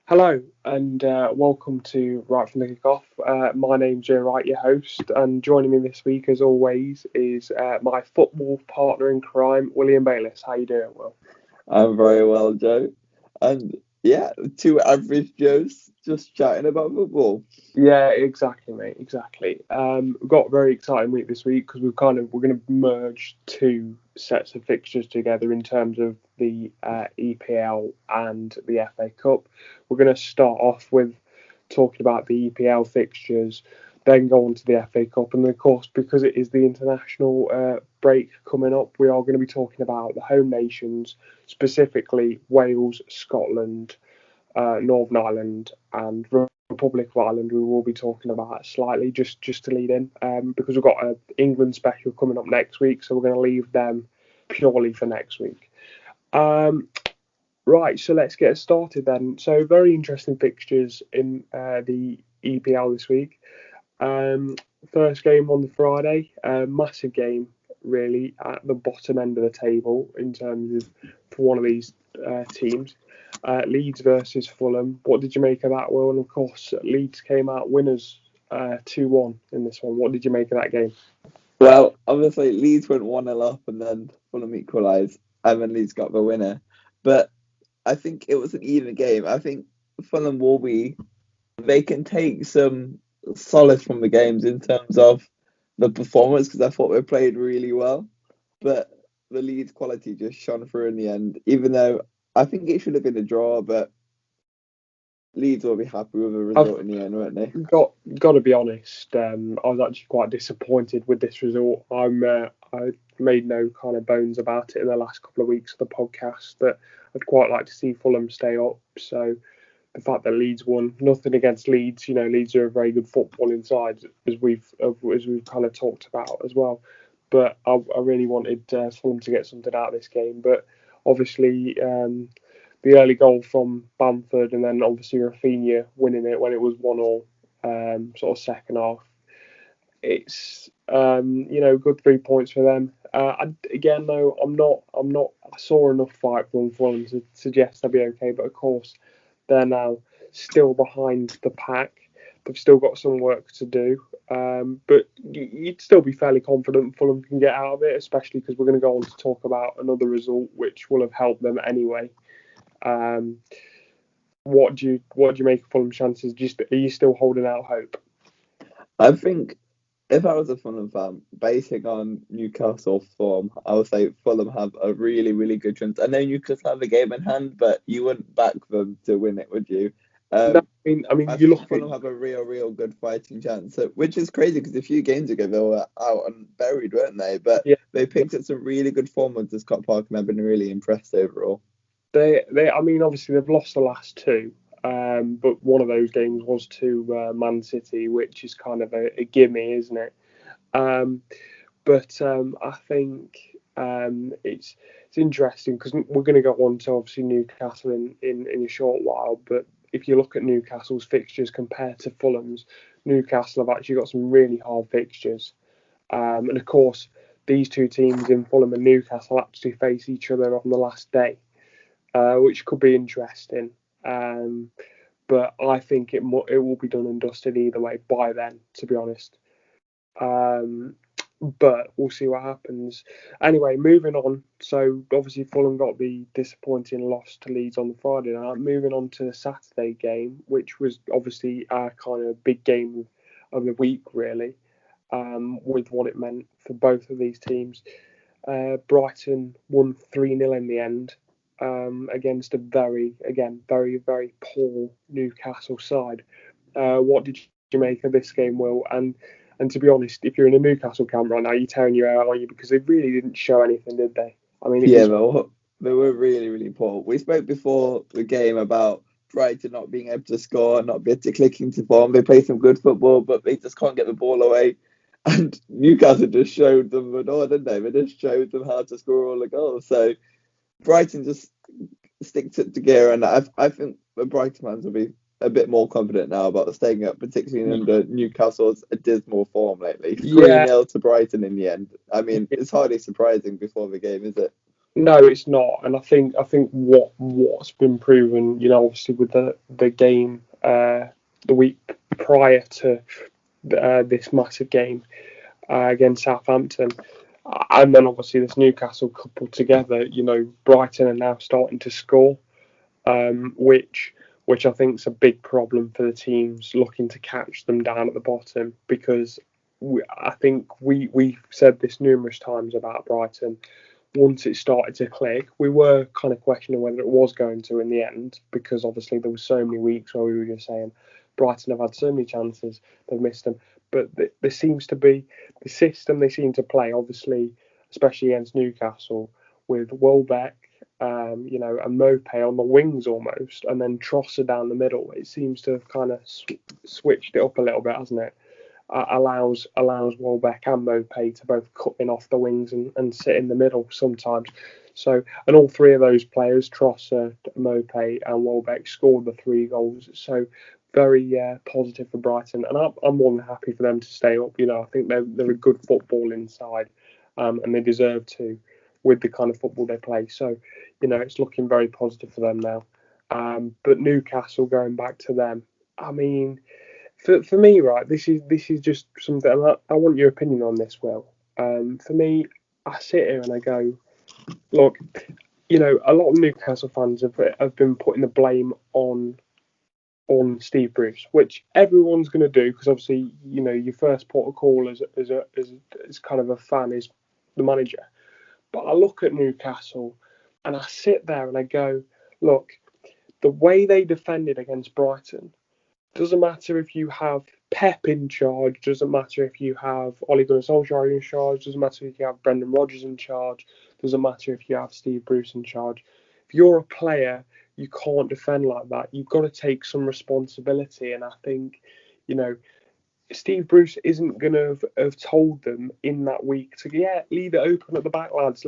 Hello and welcome to Right from the Kickoff. My name's Joe Wright, your host, and joining me this week, as always, is my football partner in crime, William Bayliss. How you doing, Will? I'm very well, Joe. And yeah, two average Joes just chatting about football. Yeah, exactly, mate. Exactly. We've got a very exciting week this week because we're going to merge two sets of fixtures together in terms of the EPL and the FA Cup. We're going to start off with talking about the EPL fixtures, then go on to the FA Cup, and of course, because it is the international break coming up, we are going to be talking about the home nations, specifically Wales, Scotland, Northern Ireland, and Republic of Ireland. We will be talking about slightly just to lead in, because we've got an England special coming up next week, so we're going to leave them purely for next week. Right, so let's get started then. So very interesting fixtures in the EPL this week. First game on the Friday, massive game really at the bottom end of the table in terms of for one of these teams. Leeds versus Fulham. What did you make of that, Will? And of course, Leeds came out winners 2-1 in this one. What did you make of that game? Well, obviously Leeds went 1-0 up and then Fulham equalised and then Leeds got the winner. But I think it was an even game. I think Fulham they can take some solace from the games in terms of the performance because I thought they played really well. But the Leeds quality just shone through in the end, even though I think it should have been a draw, but Leeds will be happy with the I've result in the end, won't they? got to be honest. I was actually quite disappointed with this result. I made no kind of bones about it in the last couple of weeks of the podcast that I'd quite like to see Fulham stay up. So the fact that Leeds won, nothing against Leeds. You know, Leeds are a very good footballing side, as we've kind of talked about as well. But I really wanted Fulham to get something out of this game. But obviously, the early goal from Bamford and then obviously Rafinha winning it when it was 1-1, sort of second half. It's good 3 points for them. Again, though, I'm not. I saw enough fight from Fulham to suggest they'll be okay, but of course they're now still behind the pack. They've still got some work to do, but you'd still be fairly confident Fulham can get out of it, especially because we're going to go on to talk about another result which will have helped them anyway. Um, what do you make of Fulham's chances? Are you still holding out hope? I think if I was a Fulham fan, basing on Newcastle form, I would say Fulham have a really, really good chance. I know Newcastle have the game in hand, but you wouldn't back them to win it, would you? No, Um, I mean, I you think look at Fulham have a real, real good fighting chance, which is crazy because a few games ago they were out and buried, weren't they? But yeah, they picked up some really good form with this Cup Park, and I've been really impressed overall. they I mean, obviously they've lost the last two, but one of those games was to Man City, which is kind of a gimme, isn't it? Um, but I think it's interesting because we're going to go on to obviously Newcastle in a short while. But if you look at Newcastle's fixtures compared to Fulham's, Newcastle have actually got some really hard fixtures. And of course, these two teams in Fulham and Newcastle actually face each other on the last day, which could be interesting. Um, but I think it will be done and dusted either way by then, to be honest. Um, but we'll see what happens. Anyway, moving on. So obviously Fulham got the disappointing loss to Leeds on the Friday night. Moving on to the Saturday game, which was obviously our kind of big game of the week, really, with what it meant for both of these teams. Brighton won 3-0 in the end, against a very poor Newcastle side. What did you make of this game, Will? And to be honest, if you're in a Newcastle camp right now, you're tearing your hair, aren't you? Because they really didn't show anything, did they? I mean, it Yeah, was they were really, really poor. We spoke before the game about Brighton not being able to score, not being able to click into form. They play some good football, but they just can't get the ball away. And Newcastle just showed them the door, didn't they? They just showed them how to score all the goals. So Brighton just sticks it together, and I think the Brighton fans will be a bit more confident now about staying up, particularly under Newcastle's dismal form lately. 3 yeah, 0 to Brighton in the end. I mean, it's hardly surprising before the game, is it? No, it's not, and I think what's been proven, obviously with the game the week prior to this massive game against Southampton, and then obviously this Newcastle coupled together, Brighton are now starting to score, which I think is a big problem for the teams looking to catch them down at the bottom, because I think we've said this numerous times about Brighton. Once it started to click, we were kind of questioning whether it was going to in the end, because obviously there were so many weeks where we were just saying Brighton have had so many chances, they've missed them. But there seems to be the system they seem to play, obviously, especially against Newcastle, with Welbeck, and Mope on the wings almost, and then Trossard down the middle. It seems to have kind of switched it up a little bit, hasn't it? Allows Welbeck and Mope to both cut in off the wings and sit in the middle sometimes. So, and all three of those players, Trossard, Mope, and Welbeck, scored the 3 goals. So, very positive for Brighton, and I'm more than happy for them to stay up. I think they're a good football inside, and they deserve to, with the kind of football they play. So, it's looking very positive for them now. But Newcastle, going back to them, I mean, for me, right, this is just something. I want your opinion on this, Will. For me, I sit here and I go, look, a lot of Newcastle fans have been putting the blame on Steve Bruce, which everyone's going to do, because obviously, your first port of call as kind of a fan is the manager. But I look at Newcastle and I sit there and I go, look, the way they defended against Brighton, doesn't matter if you have Pep in charge, doesn't matter if you have Ole Gunnar Solskjaer in charge, doesn't matter if you have Brendan Rodgers in charge, doesn't matter if you have Steve Bruce in charge. If you're a player, you can't defend like that. You've got to take some responsibility. And I think, Steve Bruce isn't going to have told them in that week to, leave it open at the back, lads.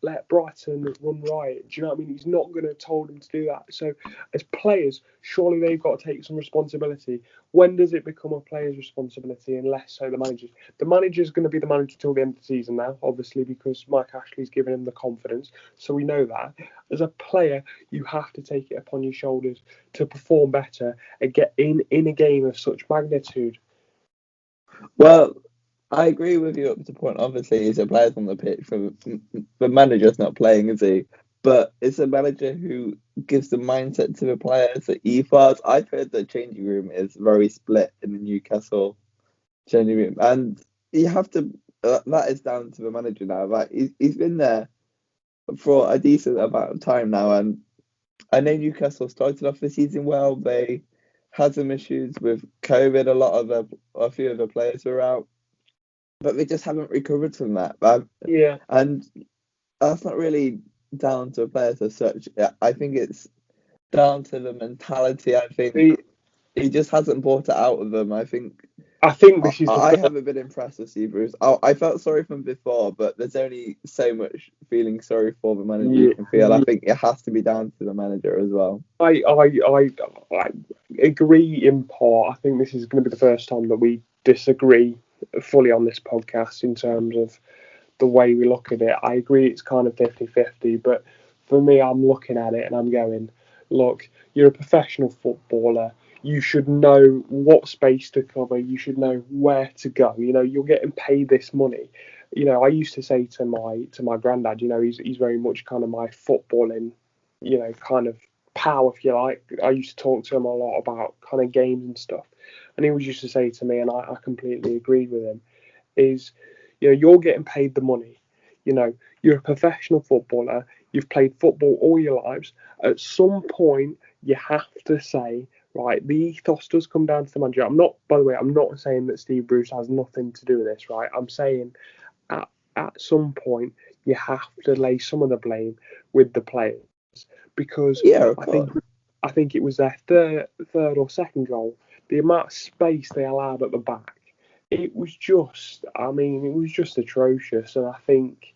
Let Brighton run riot. Do you know what I mean? He's not going to have told them to do that. So, as players, surely they've got to take some responsibility. When does it become a player's responsibility, and less so the manager's? The manager's going to be the manager till the end of the season now, obviously, because Mike Ashley's given him the confidence. So we know that. As a player, you have to take it upon your shoulders to perform better and get in a game of such magnitude. Well, I agree with you up to the point. Obviously, he's a player on the pitch. The manager's not playing, is he? But it's a manager who gives the mindset to the players, the ethos. I've heard the changing room is very split in the Newcastle changing room, and you have to. That is down to the manager now. Like he's been there for a decent amount of time now, and I know Newcastle started off the season well. They had some issues with COVID. A few of the players were out, but they just haven't recovered from that. Yeah. And that's not really down to players as such. I think it's down to the mentality. I think he just hasn't brought it out of them. I think this is I haven't been impressed with Steve Bruce. I felt sorry for him before, but there's only so much feeling sorry for the manager you can feel. I think it has to be down to the manager as well. I agree in part. I think this is going to be the first time that we disagree fully on this podcast in terms of the way we look at it. I agree it's kind of 50-50, but for me, I'm looking at it and I'm going, look, you're a professional footballer. You should know what space to cover. You should know where to go. You're getting paid this money. I used to say to my granddad, he's very much kind of my footballing, kind of pal, if you like. I used to talk to him a lot about kind of games and stuff. And he always used to say to me, and I completely agreed with him, is, you're getting paid the money. You're a professional footballer. You've played football all your lives. At some point, you have to say, right, the ethos does come down to the manager. By the way, I'm not saying that Steve Bruce has nothing to do with this, right? I'm saying at some point, you have to lay some of the blame with the players, because I think it was their third or second goal. The amount of space they allowed at the back, it was just atrocious. And I think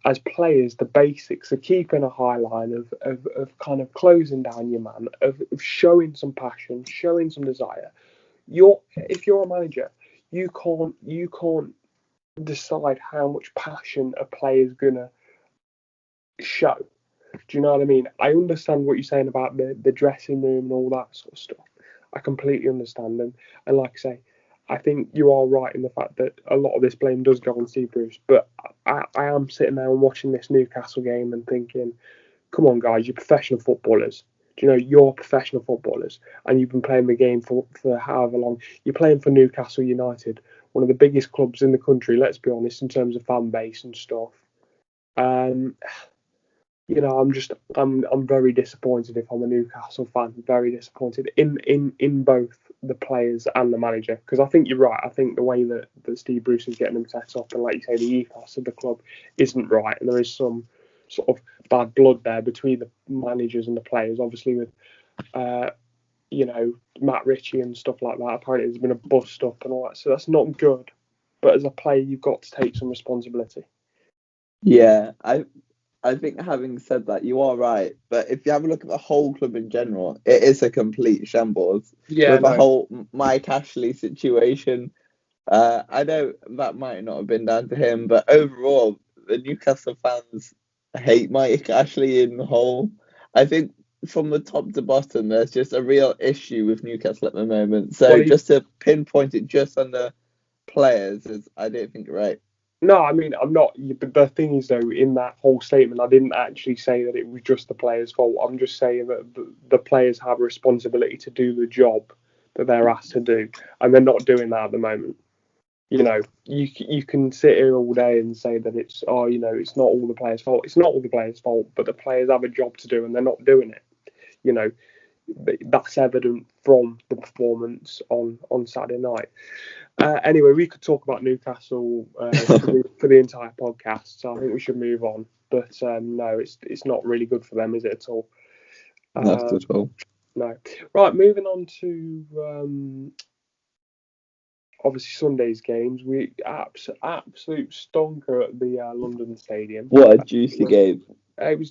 as players, the basics of keeping a high line, of kind of closing down your man, of showing some passion, showing some desire. If you're a manager, you can't decide how much passion a player's gonna show. Do you know what I mean? I understand what you're saying about the dressing room and all that sort of stuff. I completely understand. And like I say, I think you are right in the fact that a lot of this blame does go on Steve Bruce. But I am sitting there and watching this Newcastle game and thinking, come on, guys, you're professional footballers. Do you know, you're professional footballers and you've been playing the game for however long. You're playing for Newcastle United, one of the biggest clubs in the country, let's be honest, in terms of fan base and stuff. Um, I'm very disappointed if I'm a Newcastle fan. Very disappointed in both the players and the manager, because I think you're right. I think the way that Steve Bruce is getting them set up, and like you say, the ethos of the club isn't right, and there is some sort of bad blood there between the managers and the players. Obviously, with uh, Matt Ritchie and stuff like that. Apparently, there's been a bust up and all that, so that's not good. But as a player, you've got to take some responsibility. Yeah, I think having said that, you are right. But if you have a look at the whole club in general, it is a complete shambles. Yeah, With the no. whole Mike Ashley situation, I know that might not have been down to him, but overall, the Newcastle fans hate Mike Ashley in the whole. I think from the top to bottom, there's just a real issue with Newcastle at the moment. So Well, just to pinpoint it just on the players is, I don't think, right. no, I mean, I'm not. But the thing is, though, in that whole statement, I didn't actually say that it was just the players' fault. I'm just saying that the players have a responsibility to do the job that they're asked to do, and they're not doing that at the moment. You can sit here all day and say that it's it's not all the players' fault. It's not all the players' fault, but the players have a job to do, and they're not doing it. You know, that's evident from the performance on Saturday night. Anyway, we could talk about Newcastle for the entire podcast, so I think we should move on. But no, it's not really good for them, is it at all? Not at all. No. Right, moving on to obviously Sunday's games. We absolute stonker at the London Stadium. What a juicy game. It was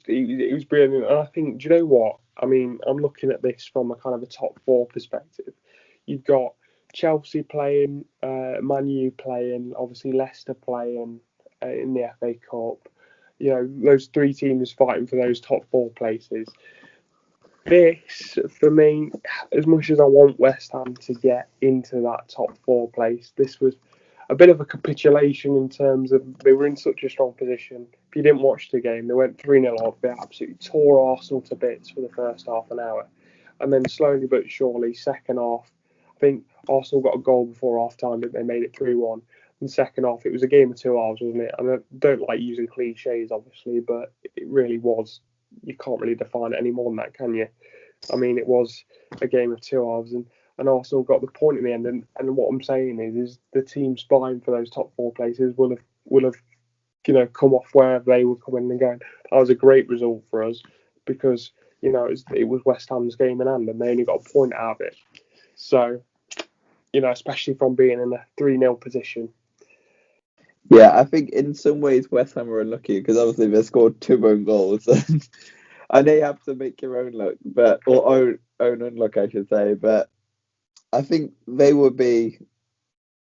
brilliant, and I think, do you know what? I mean, I'm looking at this from a kind of a top four perspective. You've got Chelsea playing, Man U playing, obviously Leicester playing in the FA Cup. Those three teams fighting for those top four places. This, for me, as much as I want West Ham to get into that top four place, this was a bit of a capitulation in terms of they were in such a strong position. If you didn't watch the game, they went 3-0 off. They absolutely tore Arsenal to bits for the first half an hour. And then slowly but surely, second half, I think Arsenal got a goal before half time, but they made it 3-1. And second half, it was a game of two halves, wasn't it? And I don't like using cliches, obviously, but it really was. You can't really define it any more than that, can you? I mean, it was a game of two halves, and Arsenal got the point in the end. And what I'm saying is the teams vying for those top four places will have come off wherever they were coming and going. That was a great result for us because it was West Ham's game in hand, and they only got a point out of it. So, especially from being in a 3-0 position. Yeah, I think in some ways West Ham were unlucky because obviously they scored two own goals. And they have to make your own luck, or own unluck, I should say. But I think they'll be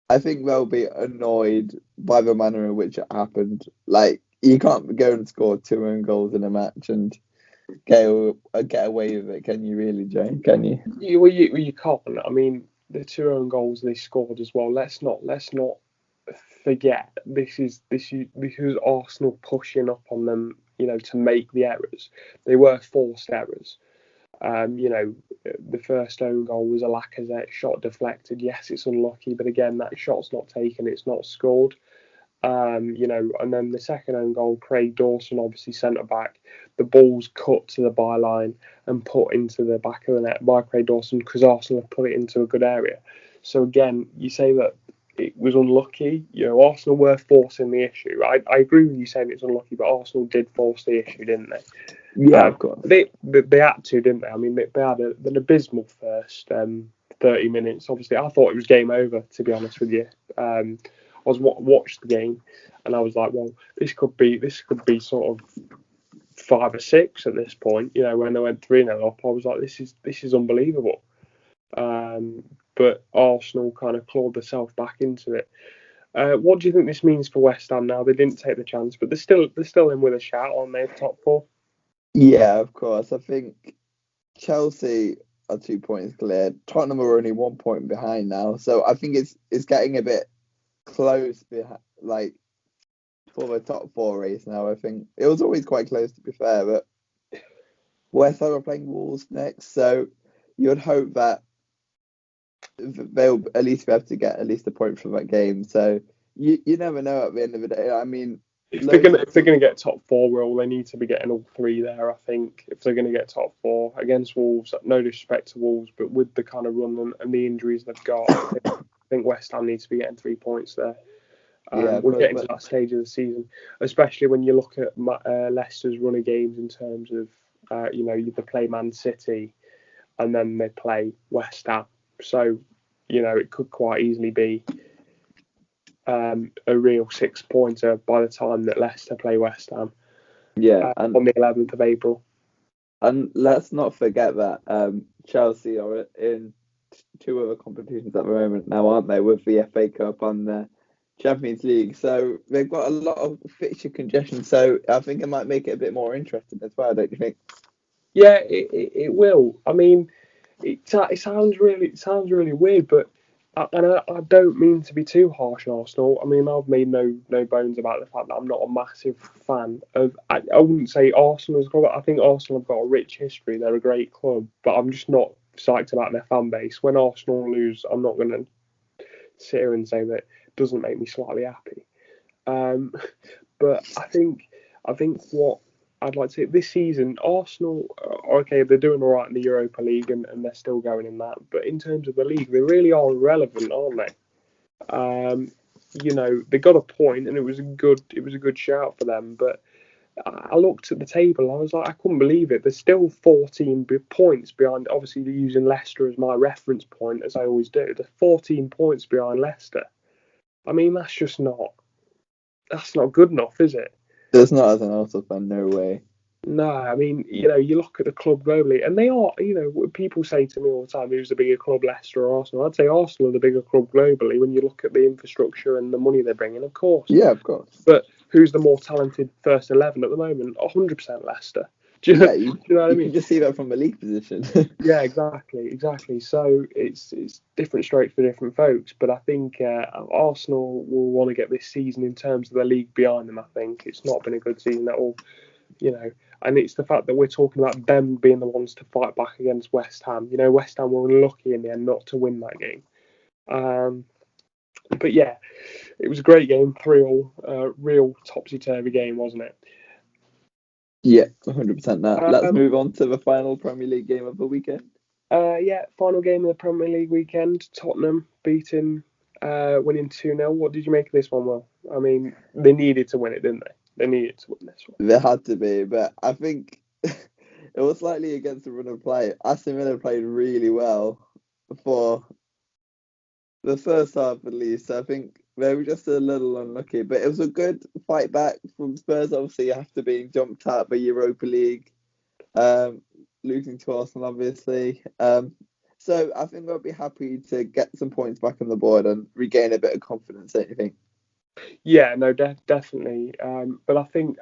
annoyed by the manner in which it happened. Like, you can't go and score two own goals in a match and get away with it, can you really, Jane? Can you? You can't. I mean, the two own goals they scored as well. Let's not forget this is Arsenal pushing up on them, to make the errors. They were forced errors. The first own goal was a Lacazette shot deflected. Yes, it's unlucky, but again, that shot's not taken. It's not scored. And then the second own goal, Craig Dawson, obviously centre back. The ball's cut to the byline and put into the back of the net by Craig Dawson because Arsenal have put it into a good area. So again, you say that it was unlucky. Arsenal were forcing the issue. I agree with you saying it's unlucky, but Arsenal did force the issue, didn't they? Yeah, of course. They had to, didn't they? I mean, they had an abysmal first 30 minutes. Obviously, I thought it was game over, to be honest with you. I watched the game, and I was like, well, this could be sort of 5 or 6 at this point. When they went 3-0 up, I was like, this is unbelievable. But Arsenal kind of clawed themselves back into it. What do you think this means for West Ham now? They didn't take the chance, but they're still in with a shout, aren't they? Top four. Yeah, of course. I think Chelsea are 2 points clear. Tottenham are only 1 point behind now, so I think it's getting a bit close behind, like for the top four race now. I think it was always quite close, to be fair, but West Ham are playing Wolves next, so you would hope that they'll at least be able to get at least a point from that game. So you never know at the end of the day. I mean, If they're gonna get top four, well, they need to be getting all three there. I think if they're gonna get top four against Wolves, no disrespect to Wolves, but with the kind of run and the injuries they've got, I think West Ham needs to be getting 3 points there. Yeah, we're getting to that stage of the season, especially when you look at Leicester's run of games in terms of they play Man City and then they play West Ham, so it could quite easily be a real 6-pointer by the time that Leicester play West Ham. Yeah, on the 11th of April. And let's not forget that Chelsea are in 2 other competitions at the moment now, aren't they? With the FA Cup and the Champions League. So they've got a lot of fixture congestion. So I think it might make it a bit more interesting as well, don't you think? Yeah, it will. I mean, it sounds really weird, but I don't mean to be too harsh on Arsenal. I mean, I've made no bones about the fact that I'm not a massive fan of. I wouldn't say Arsenal as a club. I think Arsenal have got a rich history. They're a great club, but I'm just not psyched about their fan base. When Arsenal lose, I'm not going to sit here and say that it doesn't make me slightly happy. But I think what I'd like to say this season, Arsenal, okay, they're doing all right in the Europa League and they're still going in that. But in terms of the league, they really are irrelevant, aren't they? They got a point and it was a good shout for them. But I looked at the table, I was like, I couldn't believe it. There's still 14 points behind. Obviously, using Leicester as my reference point, as I always do. There's 14 points behind Leicester. I mean, that's not good enough, is it? There's not, as an Arsenal fan, no way. No, I mean, you look at the club globally, and they are, people say to me all the time, who's the bigger club, Leicester or Arsenal? I'd say Arsenal are the bigger club globally when you look at the infrastructure and the money they're bringing, of course. Yeah, of course. But who's the more talented first 11 at the moment? 100% Leicester. Do you know what I mean? You can just see that from the league position. Yeah, exactly. So it's different strokes for different folks, but I think Arsenal will want to get this season in terms of the league behind them. I think it's not been a good season at all, and it's the fact that we're talking about them being the ones to fight back against West Ham. West Ham were unlucky in the end not to win that game. But yeah, it was a great game, 3-3, real topsy-turvy game, wasn't it? Yeah, 100%. Now, let's move on to the final Premier League game of the weekend. Final game of the Premier League weekend. Tottenham winning 2-0. What did you make of this one, Will? I mean, they needed to win it, didn't they? They needed to win this one. There had to be, but I think it was slightly against the run of play. Aston Villa played really well for the first half, at least. I think they were just a little unlucky, but it was a good fight back from Spurs, obviously, after being jumped out by Europa League, losing to Arsenal, obviously. So I think they'll be happy to get some points back on the board and regain a bit of confidence, don't you think? Yeah, no, definitely. But I think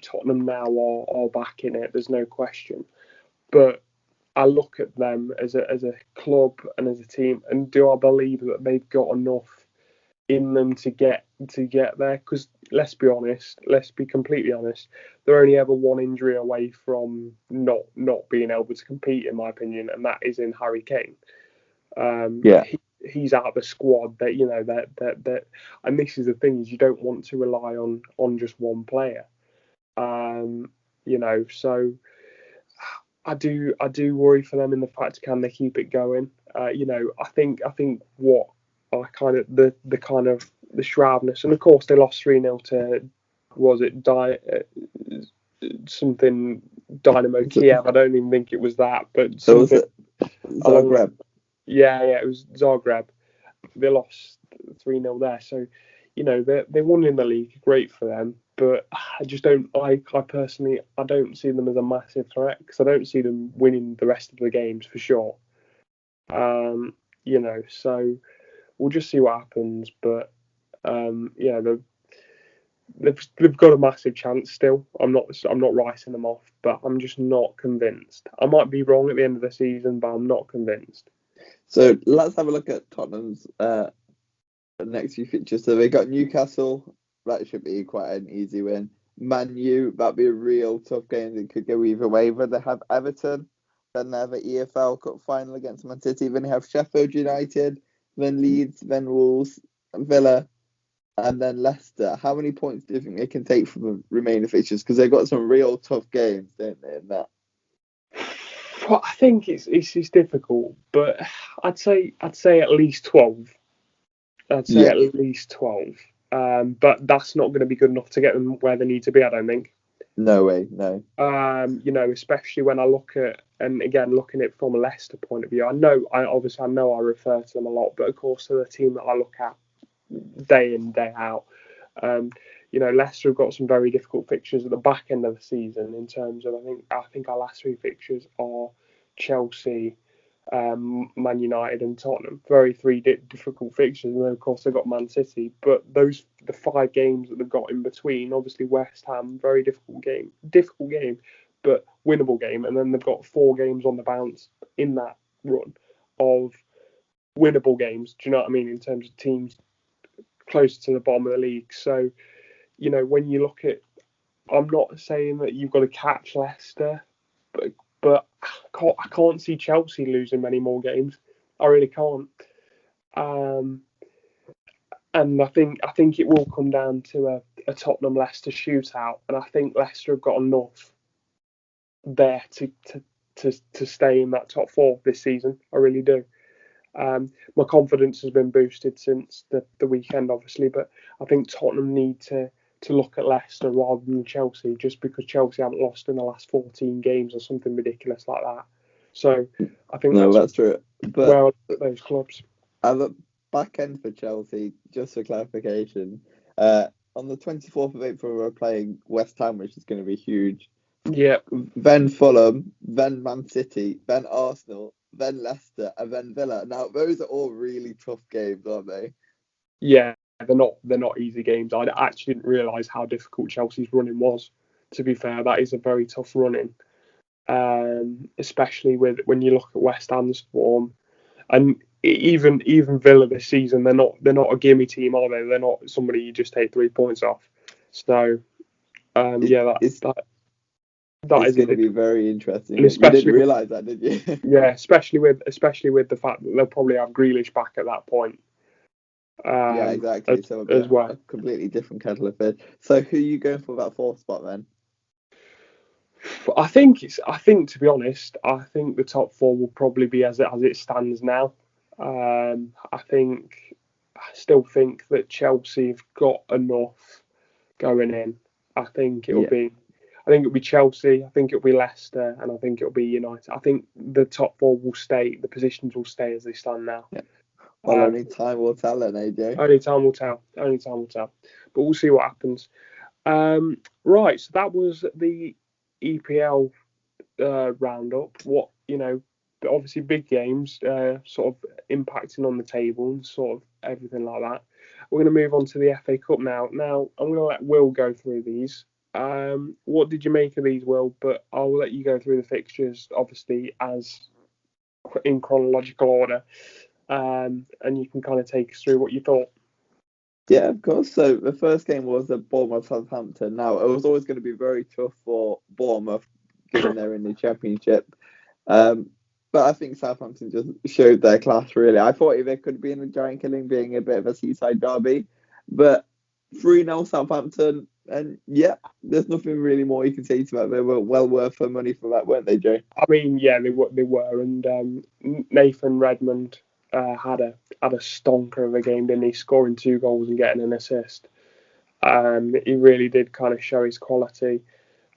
Tottenham now are back in it. There's no question. But I look at them as a club and as a team, and do I believe that they've got enough in them to get there? Because let's be completely honest, they're only ever one injury away from not being able to compete, in my opinion, and that is in Harry Kane. He's out of the squad. That and this is the thing, is you don't want to rely on just one player. So I do worry for them in the fact, can they keep it going? I think what are kind of the shroudness, and of course they lost 3-0 to, was it something Dynamo Kiev? I don't even think it was that, but something. Zagreb. Yeah, it was Zagreb. They lost 3-0 there, so they won in the league. Great for them, but I just don't. I personally, I don't see them as a massive threat, because I don't see them winning the rest of the games for sure. So we'll just see what happens. But Yeah, they've got a massive chance still. I'm not writing them off, but I'm just not convinced. I might be wrong at the end of the season, but I'm not convinced. So let's have a look at Tottenham's next few fixtures. So they got Newcastle. That should be quite an easy win. Man U, that'd be a real tough game. It could go either way. But they have Everton, then they have an EFL Cup final against Man City. Then they have Sheffield United, then Leeds, then Wolves, Villa, and then Leicester. How many points do you think they can take from the remaining fixtures? Because they've got some real tough games, don't they? In that. Well, I think it's difficult, but I'd say at least 12. I'd say at least 12. But that's not going to be good enough to get them where they need to be, I don't think. No way, no. Especially when I look at, and again, looking at it from a Leicester point of view, I know I refer to them a lot, but of course they're the team that I look at day in, day out. Leicester have got some very difficult fixtures at the back end of the season in terms of, I think our last three fixtures are Chelsea, Man United and Tottenham. Three difficult fixtures, and then of course they've got Man City. But the 5 games that they've got in between, obviously West Ham, very difficult game, but winnable game, and then they've got 4 games on the bounce in that run of winnable games. Do you know what I mean? In terms of teams closer to the bottom of the league. So, when you look at, I'm not saying that you've got to catch Leicester, but I can't see Chelsea losing many more games. I really can't. And I think it will come down to a Tottenham Leicester shootout, and I think Leicester have got enough there to stay in that top 4 this season. I really do. My confidence has been boosted since the weekend, obviously, but I think Tottenham need to look at Leicester rather than Chelsea, just because Chelsea haven't lost in the last 14 games or something ridiculous like that. So I think that's true. But where I look at those clubs. At the back end for Chelsea, just for clarification, on the 24th of April we're playing West Ham, which is going to be huge. Yeah. Then Fulham, then Man City, then Arsenal, then Leicester, and then Villa. Now those are all really tough games, aren't they? Yeah, they're not easy games. I actually didn't realise how difficult Chelsea's running was. To be fair, that is a very tough running, especially when you look at West Ham's form, and even Villa this season. They're not a gimme team, are they? They're not somebody you just take 3 points off. So that is going to be very interesting. You didn't realise that, did you? Yeah, especially with the fact that they'll probably have Grealish back at that point. Yeah, exactly. So as well, a completely different kettle of fish. So who are you going for that 4th spot then? I think to be honest, I think the top 4 will probably be as it stands now. I still think that Chelsea have got enough going in. I think it'll be Chelsea. I think it'll be Leicester, and I think it'll be United. I think the top 4 will stay. The positions will stay as they stand now. Yeah. Well, only time will tell then, AJ. Only time will tell. But we'll see what happens. Right, so that was the EPL roundup. Obviously big games, sort of impacting on the table and sort of everything like that. We're going to move on to the FA Cup now. Now, I'm going to let Will go through these. What did you make of these, Will? But I'll let you go through the fixtures, obviously, as in chronological order. And you can kind of take us through what you thought. Yeah, of course. So the first game was at Bournemouth-Southampton. Now, it was always going to be very tough for Bournemouth, given they're in the Championship. But I think Southampton just showed their class, really. I thought they could be in the giant killing, being a bit of a seaside derby. But 3-0 Southampton, and yeah, there's nothing really more you can say to that. They were well worth their money for that, weren't they, Joe? I mean, yeah, they were. And Nathan Redmond had a stonker of a game, didn't he? Scoring 2 goals and getting an assist. He really did kind of show his quality,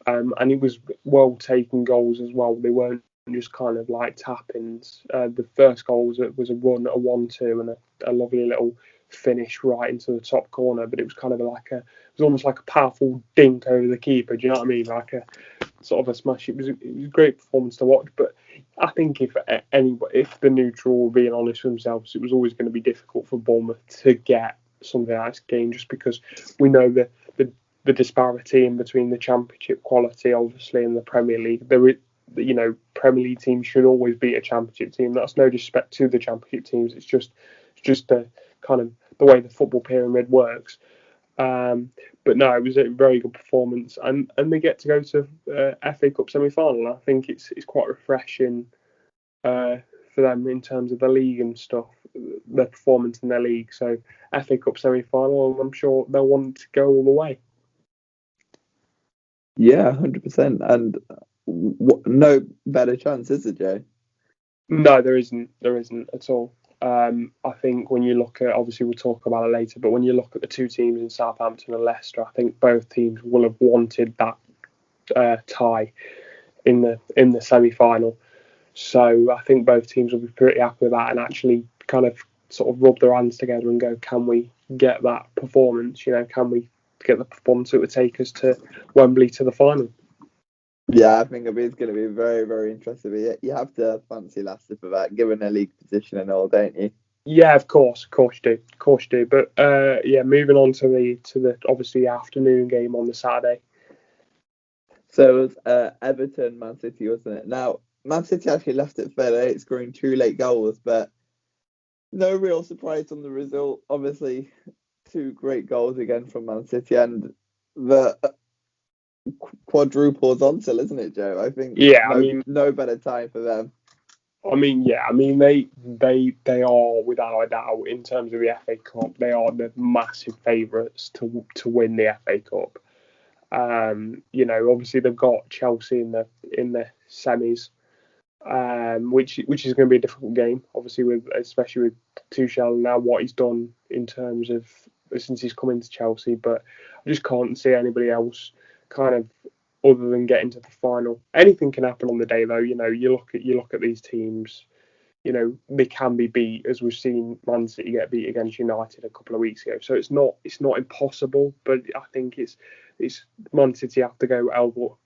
and he was well taking goals as well. They weren't just kind of like tap-ins. The first goal was a run, a 1-2, and a lovely little finish right into the top corner. But it was kind of like it was almost like a powerful dink over the keeper. Do you know what I mean? Like a sort of a smash. It was a great performance to watch. But I think if the neutral were being honest with themselves, it was always going to be difficult for Bournemouth to get something like this game, just because we know the disparity in between the Championship quality, obviously, and the Premier League. Premier League teams should always beat a Championship team. That's no disrespect to the Championship teams. It's just a kind of the way the football pyramid works. But no, it was a very good performance, and they get to go to FA Cup semi-final. I think it's quite refreshing for them in terms of the league and stuff, their performance in their league. So FA Cup semi-final, and I'm sure they'll want to go all the way. Yeah, 100%. And no better chance, is it, Joe? No, there isn't. There isn't at all. I think when you look at, obviously we'll talk about it later, but when you look at the two teams in Southampton and Leicester, I think both teams will have wanted that tie in the semi-final. So I think both teams will be pretty happy with that and actually kind of sort of rub their hands together and go, can we get that performance? Can we get the performance that would take us to Wembley to the final? Yeah, I think it's going to be very, very interesting. But you have to fancy Leicester for that, given their league position and all, don't you? Yeah, of course you do. But moving on to the obviously afternoon game on the Saturday. So it was Everton, Man City, wasn't it? Now, Man City actually left it fair late, scoring 2 late goals, but no real surprise on the result. Obviously, 2 great goals again from Man City, and the quadruples on still, isn't it, Joe? I think no better time for them. They are without a doubt in terms of the FA Cup. They are the massive favourites to win the FA Cup. Obviously they've got Chelsea in the semis, which is going to be a difficult game. Obviously, especially with Tuchel now what he's done in terms of since he's come into Chelsea, but I just can't see anybody else kind of other than getting to the final. Anything can happen on the day, though. You look at these teams. They can be beat, as we've seen Man City get beat against United a couple of weeks ago. So it's not impossible, but I think it's Man City have to go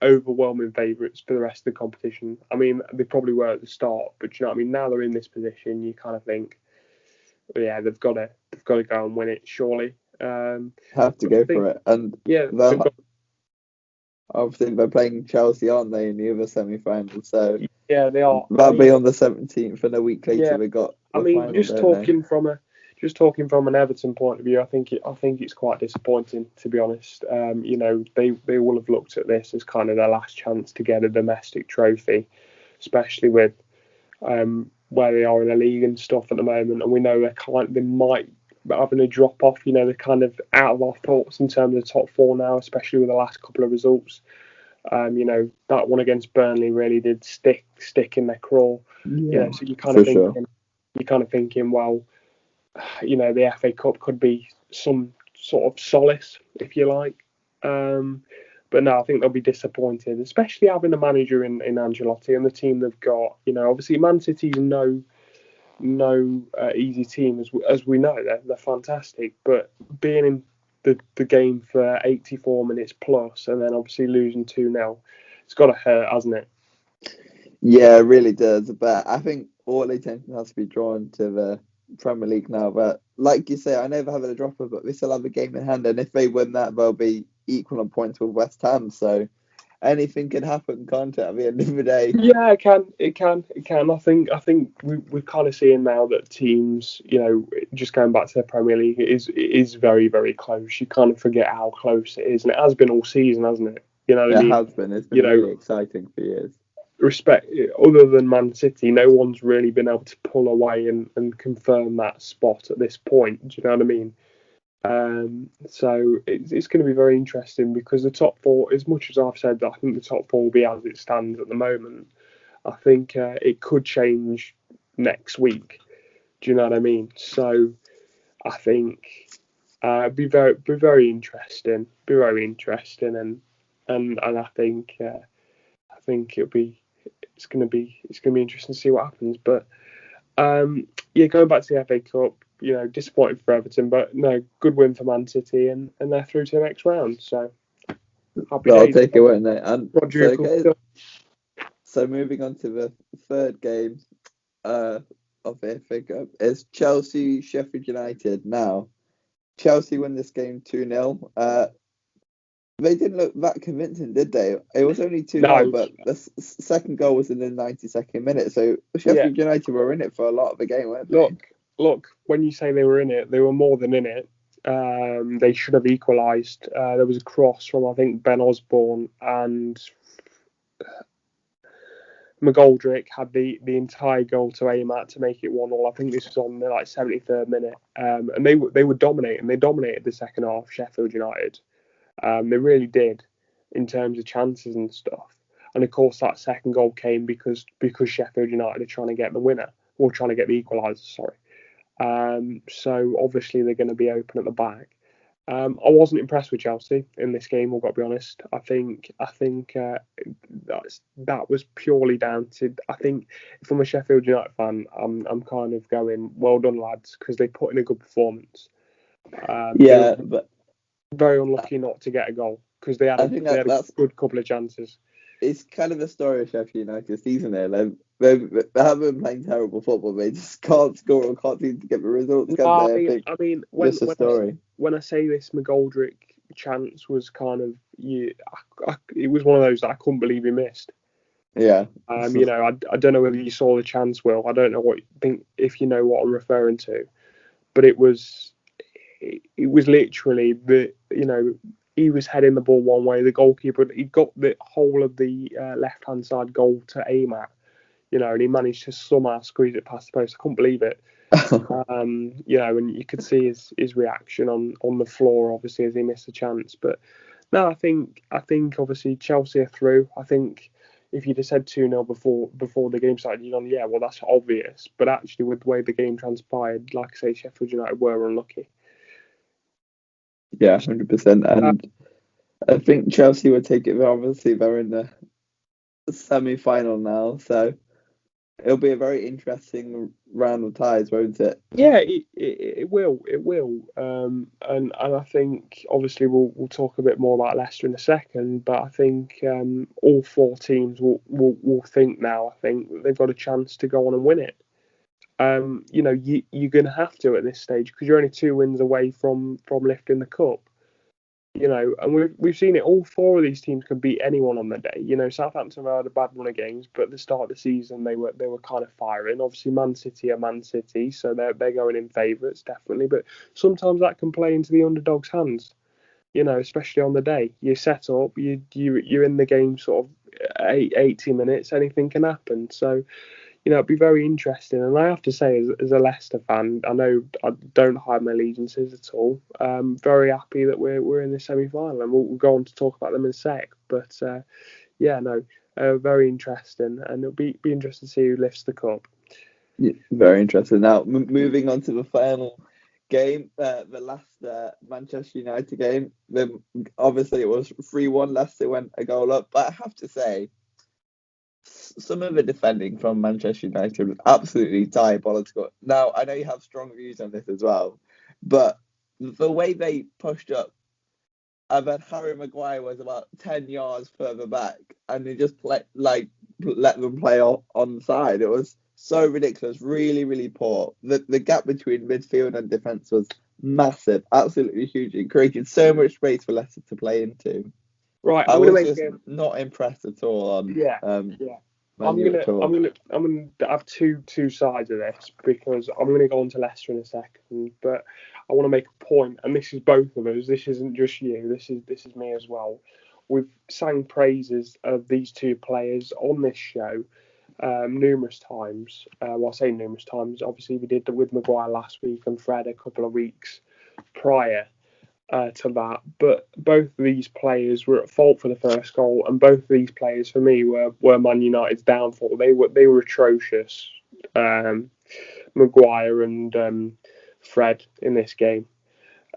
overwhelming favourites for the rest of the competition. I mean, they probably were at the start, but you know what I mean. Now they're in this position, you kind of think, yeah, they've got to go and win it. Surely, have to go for it. And yeah, obviously they're playing Chelsea, aren't they, in the other semi-final? So yeah, they are. That'll be on the 17th, and a week later we got. Just talking from an Everton point of view, I think it's quite disappointing, to be honest. They will have looked at this as kind of their last chance to get a domestic trophy, especially with where they are in the league and stuff at the moment, and we know they might be having a drop off. They're kind of out of our thoughts in terms of the top 4 now, especially with the last couple of results. That one against Burnley really did stick in their craw. Yeah, so you're kind of thinking, well, the FA Cup could be some sort of solace, if you like. But no, I think they'll be disappointed, especially having a manager in Ancelotti and the team they've got. Obviously Man City's no easy team, as we know. They're fantastic, but being in the game for 84 minutes plus and then obviously losing 2-0, it's got to hurt, hasn't it? Yeah, it really does. But I think all attention has to be drawn to the Premier League now. But like you say, I know they're having a dropper, but they still have a game in hand, and if they win that, they'll be equal on points with West Ham. So anything can happen, can't it, at the end of the day? Yeah, it can. I think we're kind of seeing now that teams, just going back to the Premier League, it is very, very close. You kind of forget how close it is, and it has been all season, hasn't it? It has been. It's been really exciting for years. Other than Man City, no one's really been able to pull away and confirm that spot at this point. Do you know what I mean? So it's going to be very interesting because the top 4, as much as I've said that I think the top 4 will be as it stands at the moment, I think it could change next week. Do you know what I mean? So I think be very interesting, and I think it's going to be interesting to see what happens. But going back to the FA Cup, disappointed for Everton, but no, good win for Man City, and they're through to the next round. So happy I'll days. take it, won't they? So moving on to the third game of the FA Cup is Chelsea Sheffield United. Now, Chelsea won this game 2-0. They didn't look that convincing, did they? It was only 2-0, No. but the second goal was in the 92nd minute. So Sheffield United were in it for a lot of the game, weren't they? Look, when you say they were in it, they were more than in it. They should have equalised. There was a cross from, I think, Ben Osborne, and McGoldrick had the entire goal to aim at to make it 1-1. I think this was on the 73rd minute. And they were dominating. They dominated the second half, Sheffield United. They really did in terms of chances and stuff. And of course, that second goal came because Sheffield United are trying to get the winner, or trying to get the equaliser, sorry. So obviously they're going to be open at the back. I wasn't impressed with Chelsea in this game, I've got to be honest. I think that was purely down to, I think if I'm a Sheffield United fan, I'm kind of going, well done lads, because they put in a good performance. But very unlucky not to get a goal, because they had a good couple of chances. It's kind of the story of Sheffield United season there. They haven't been playing terrible football. They just can't score or can't seem to get the results. I mean, when I say this McGoldrick chance was kind of, it was one of those that I couldn't believe he missed. Yeah. I don't know whether you saw the chance, Will. I don't know what you think, if you know what I'm referring to, but it was literally he was heading the ball one way. The goalkeeper, he got the whole of the left-hand side goal to aim at, and he managed to somehow squeeze it past the post. I couldn't believe it. And you could see his reaction on the floor, obviously, as he missed the chance. But no, I think obviously Chelsea are through. I think if you'd have said 2-0 before the game started, you'd gone, yeah, well, that's obvious. But actually, with the way the game transpired, like I say, Sheffield United were unlucky. Yeah, 100%. And I think Chelsea will take it. Obviously, they're in the semi-final now, so it'll be a very interesting round of ties, won't it? Yeah, it will. It will. And I think obviously we'll talk a bit more about Leicester in a second, but I think all four teams will think now. I think they've got a chance to go on and win it. You're going to have to at this stage, because you're only 2 wins away from lifting the cup. And we've seen it. All four of these teams can beat anyone on the day. Southampton had a bad run of games, but at the start of the season they were kind of firing. Obviously, Man City are Man City, so they're going in favourites definitely. But sometimes that can play into the underdog's hands. Especially on the day you set up, you're in the game sort of 80 minutes. Anything can happen. So. It'd be very interesting. And I have to say, as a Leicester fan, I know I don't hide my allegiances at all. Very happy that we're in the semi-final, and we'll go on to talk about them in a sec. But very interesting, and it'll be interesting to see who lifts the cup. Yeah, very interesting. Now, moving on to the final game, the last Manchester United game. Obviously, it was 3-1. Leicester went a goal up, but I have to say, some of the defending from Manchester United was absolutely diabolical. Now, I know you have strong views on this as well, but the way they pushed up, and then Harry Maguire was about 10 yards further back, and they just let them play on the side. It was so ridiculous, really, really poor. The gap between midfield and defence was massive, absolutely huge. It created so much space for Leicester to play into. Right, I was just not impressed at all on. I'm gonna have two sides of this, because I'm gonna go on to Leicester in a second, but I want to make a point, and this is both of us. This isn't just you. This is me as well. We've sang praises of these two players on this show numerous times. Well, I say numerous times. Obviously, we did with Maguire last week and Fred a couple of weeks prior to that, but both of these players were at fault for the first goal, and both of these players for me were Man United's downfall. They were atrocious, Maguire and Fred in this game.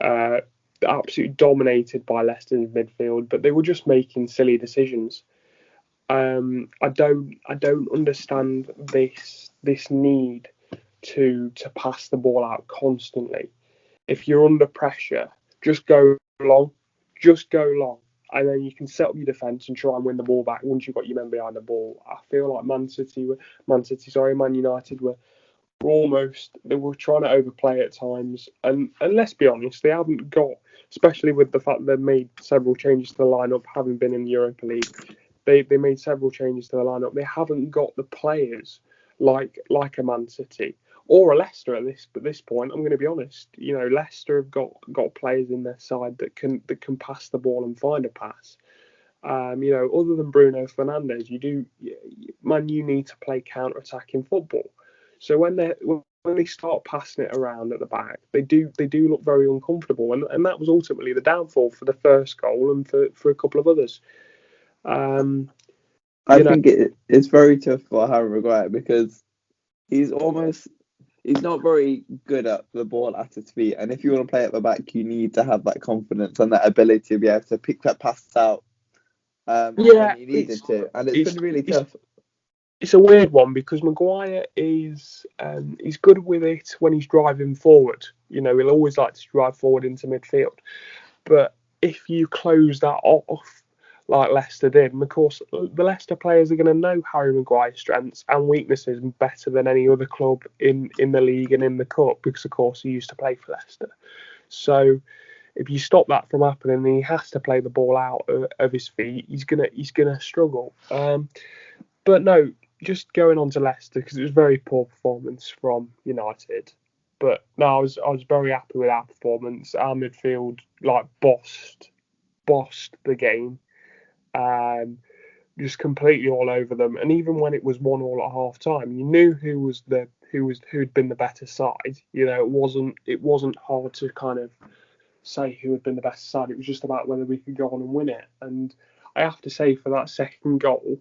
Absolutely dominated by Leicester's midfield, but they were just making silly decisions. I don't understand this need to pass the ball out constantly. If you're under pressure, just go long, and then you can set up your defence and try and win the ball back once you've got your men behind the ball. I feel like Man United were they were trying to overplay at times, and let's be honest, they haven't got, especially with the fact they've made several changes to the lineup, having been in the Europa League, they made several changes to the lineup. They haven't got the players like a Man City or a Leicester at this point. I'm going to be honest. Leicester have got players in their side that can pass the ball and find a pass. Other than Bruno Fernandes, you need to play counter-attacking football. So when they start passing it around at the back, they do look very uncomfortable, and that was ultimately the downfall for the first goal and for a couple of others. I think it's very tough for Harry Maguire because he's not very good at the ball at his feet, and if you want to play at the back, you need to have that confidence and that ability to be able to pick that pass out. When you needed to, and it's been really tough. It's a weird one because Maguire is he's good with it when he's driving forward. He'll always like to drive forward into midfield. But if you close that off like Leicester did, and of course the Leicester players are going to know Harry Maguire's strengths and weaknesses better than any other club in the league and in the cup, because of course he used to play for Leicester. So if you stop that from happening, and he has to play the ball out of his feet, he's gonna struggle. But no, just going on to Leicester, because it was a very poor performance from United. But no, I was very happy with our performance. Our midfield bossed the game, just completely all over them. And even when it was 1-1 at half time, you knew who'd been the better side. It wasn't hard to kind of say who had been the best side. It was just about whether we could go on and win it. And I have to say, for that second goal,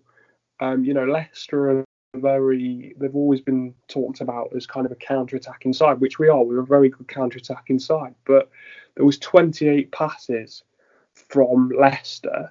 Leicester are they've always been talked about as kind of a counter-attacking side, which we are. We're a very good counter-attacking side. But there was 28 passes from Leicester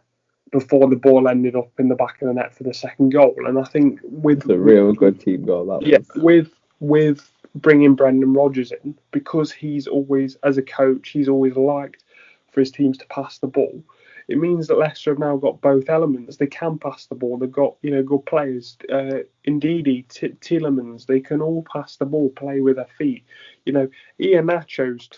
before the ball ended up in the back of the net for the second goal. And I think it's a real good team goal, that was. With bringing Brendan Rodgers in, because he's always, as a coach, he's always liked for his teams to pass the ball. It means that Leicester have now got both elements. They can pass the ball. They've got good players. Ndidi, Tielemans. They can all pass the ball, play with their feet. Iheanacho's